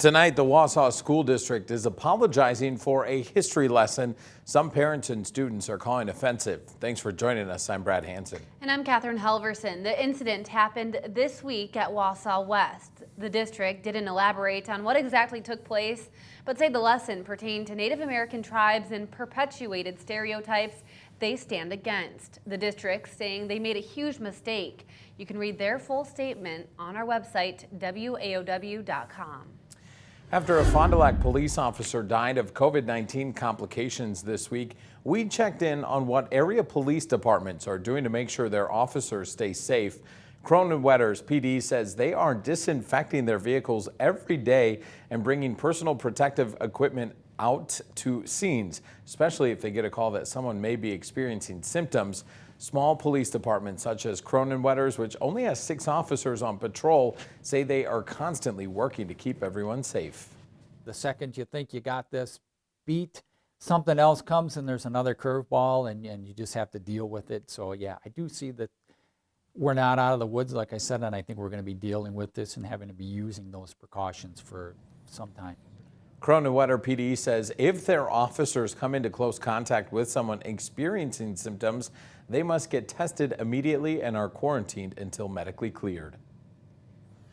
Tonight, the Wausau School District is apologizing for a history lesson some parents and students are calling offensive. Thanks for joining us. I'm Brad Hansen. And I'm Catherine Helverson. The incident happened this week at Wausau West. The district didn't elaborate on what exactly took place, but say the lesson pertained to Native American tribes and perpetuated stereotypes they stand against. The district saying they made a huge mistake. You can read their full statement on our website, waow.com. After a Fond du Lac police officer died of COVID-19 complications this week, we checked in on what area police departments are doing to make sure their officers stay safe. Cronin-Wetters PD says they are disinfecting their vehicles every day and bringing personal protective equipment out to scenes, especially if they get a call that someone may be experiencing symptoms. Small police departments such as Cronin-Wetters, which only has 6 officers on patrol, say they are constantly working to keep everyone safe. The second you think you got this beat, something else comes and there's another curveball and you just have to deal with it. So yeah, I do see that we're not out of the woods, like I said, and I think we're going to be dealing with this and having to be using those precautions for some time. Cronin-Wetters PD says if their officers come into close contact with someone experiencing symptoms, they must get tested immediately and are quarantined until medically cleared.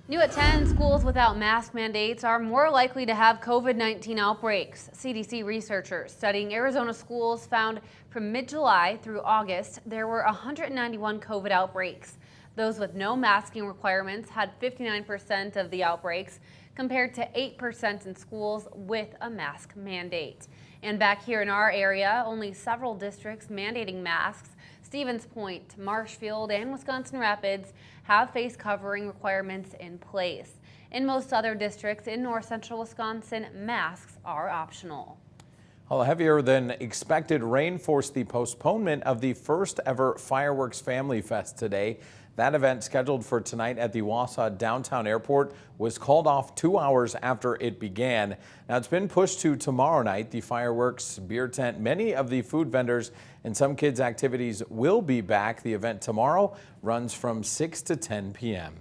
New at 10, schools without mask mandates are more likely to have COVID-19 outbreaks. CDC researchers studying Arizona schools found from mid-July through August, there were 191 COVID outbreaks. Those with no masking requirements had 59% of the outbreaks, compared to 8% in schools with a mask mandate. And back here in our area, only several districts mandating masks. Stevens Point, Marshfield, and Wisconsin Rapids have face covering requirements in place. In most other districts in north central Wisconsin, masks are optional. Well, heavier than expected rain forced the postponement of the first ever Fireworks Family Fest today. That event, scheduled for tonight at the Wausau Downtown Airport, was called off 2 hours after it began. Now it's been pushed to tomorrow night. The fireworks, beer tent, many of the food vendors, and some kids' activities will be back. The event tomorrow runs from 6 to 10 p.m.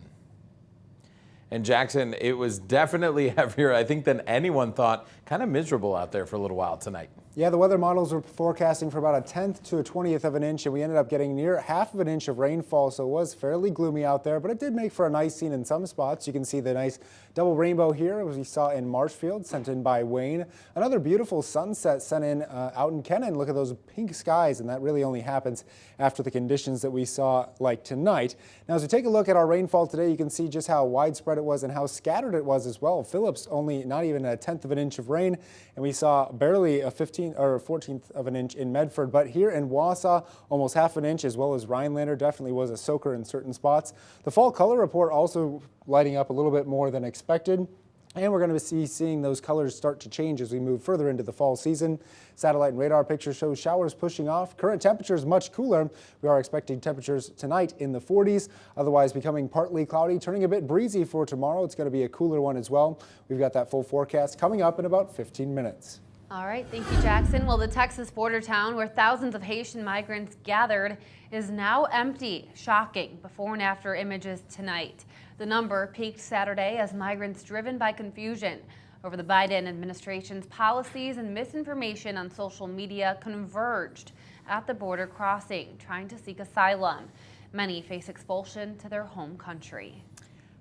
In Jackson, it was definitely heavier, I think, than anyone thought. Kind of miserable out there for a little while tonight. Yeah, the weather models were forecasting for about a 1/10 to a 20th of an inch, and we ended up getting near 1/2 of an inch of rainfall, so it was fairly gloomy out there, but it did make for a nice scene in some spots. You can see the nice double rainbow here, as we saw in Marshfield, sent in by Wayne. Another beautiful sunset sent in out in Kennan. Look at those pink skies, and that really only happens after the conditions that we saw like tonight. Now, as we take a look at our rainfall today, you can see just how widespread it was and how scattered it was as well. Phillips only not even a 1/10 of an inch of rain, and we saw barely a 15th or 14th of an inch in Medford, but here in Wausau, almost 1/2 an inch, as well as Rhinelander definitely was a soaker in certain spots. The fall color report also lighting up a little bit more than expected. And we're going to be seeing those colors start to change as we move further into the fall season. Satellite and radar picture shows showers pushing off. Current temperatures much cooler. We are expecting temperatures tonight in the 40s, otherwise becoming partly cloudy, turning a bit breezy for tomorrow. It's going to be a cooler one as well. We've got that full forecast coming up in about 15 minutes. All right, thank you, Jackson. Well, the Texas border town where thousands of Haitian migrants gathered is now empty. Shocking before and after images tonight. The number peaked Saturday as migrants driven by confusion over the Biden administration's policies and misinformation on social media converged at the border crossing, trying to seek asylum. Many face expulsion to their home country.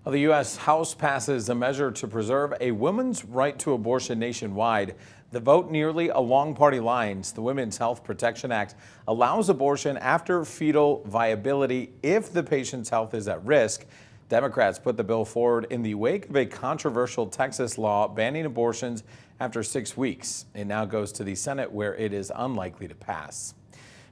Well, the U.S. House passes a measure to preserve a woman's right to abortion nationwide. The vote nearly along party lines. The Women's Health Protection Act allows abortion after fetal viability if the patient's health is at risk. Democrats put the bill forward in the wake of a controversial Texas law banning abortions after 6 weeks. It now goes to the Senate, where it is unlikely to pass.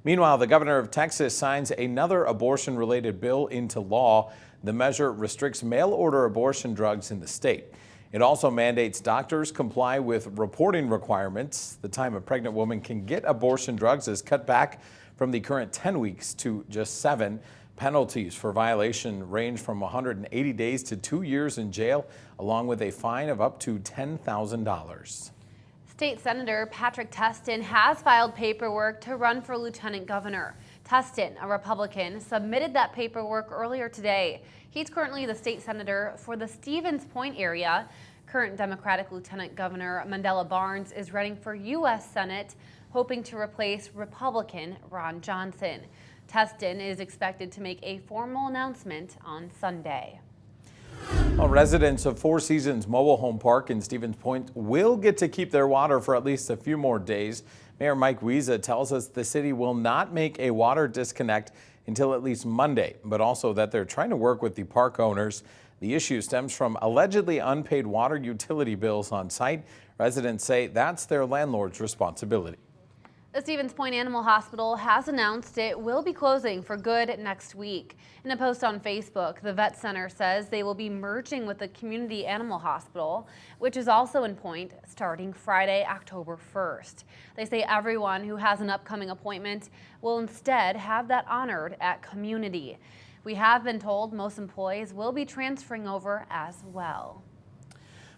Meanwhile, the governor of Texas signs another abortion-related bill into law. The measure restricts mail-order abortion drugs in the state. It also mandates doctors comply with reporting requirements. The time a pregnant woman can get abortion drugs is cut back from the current 10 weeks to just 7. Penalties for violation range from 180 days to 2 years in jail, along with a fine of up to $10,000. State Senator Patrick Testin has filed paperwork to run for lieutenant governor. Testin, a Republican, submitted that paperwork earlier today. He's currently the state senator for the Stevens Point area. Current Democratic Lieutenant Governor Mandela Barnes is running for U.S. Senate, hoping to replace Republican Ron Johnson. Teston is expected to make a formal announcement on Sunday. Well, residents of Four Seasons Mobile Home Park in Stevens Point will get to keep their water for at least a few more days. Mayor Mike Wiesa tells us the city will not make a water disconnect until at least Monday, but also that they're trying to work with the park owners. The issue stems from allegedly unpaid water utility bills on site. Residents say that's their landlord's responsibility. The Stevens Point Animal Hospital has announced it will be closing for good next week. In a post on Facebook, the vet center says they will be merging with the Community Animal Hospital, which is also in Point, starting Friday, October 1st. They say everyone who has an upcoming appointment will instead have that honored at Community. We have been told most employees will be transferring over as well.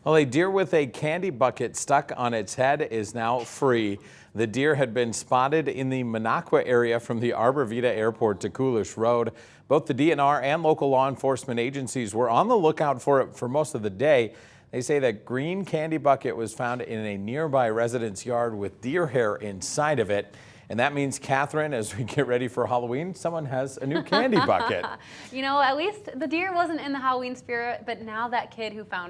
Well, a deer with a candy bucket stuck on its head is now free. The deer had been spotted in the Minocqua area from the Arbor Vita Airport to Coolish Road. Both the DNR and local law enforcement agencies were on the lookout for it for most of the day. They say that green candy bucket was found in a nearby resident's yard with deer hair inside of it. And that means, Catherine, as we get ready for Halloween, someone has a new candy bucket. You know, at least the deer wasn't in the Halloween spirit, but now that kid who found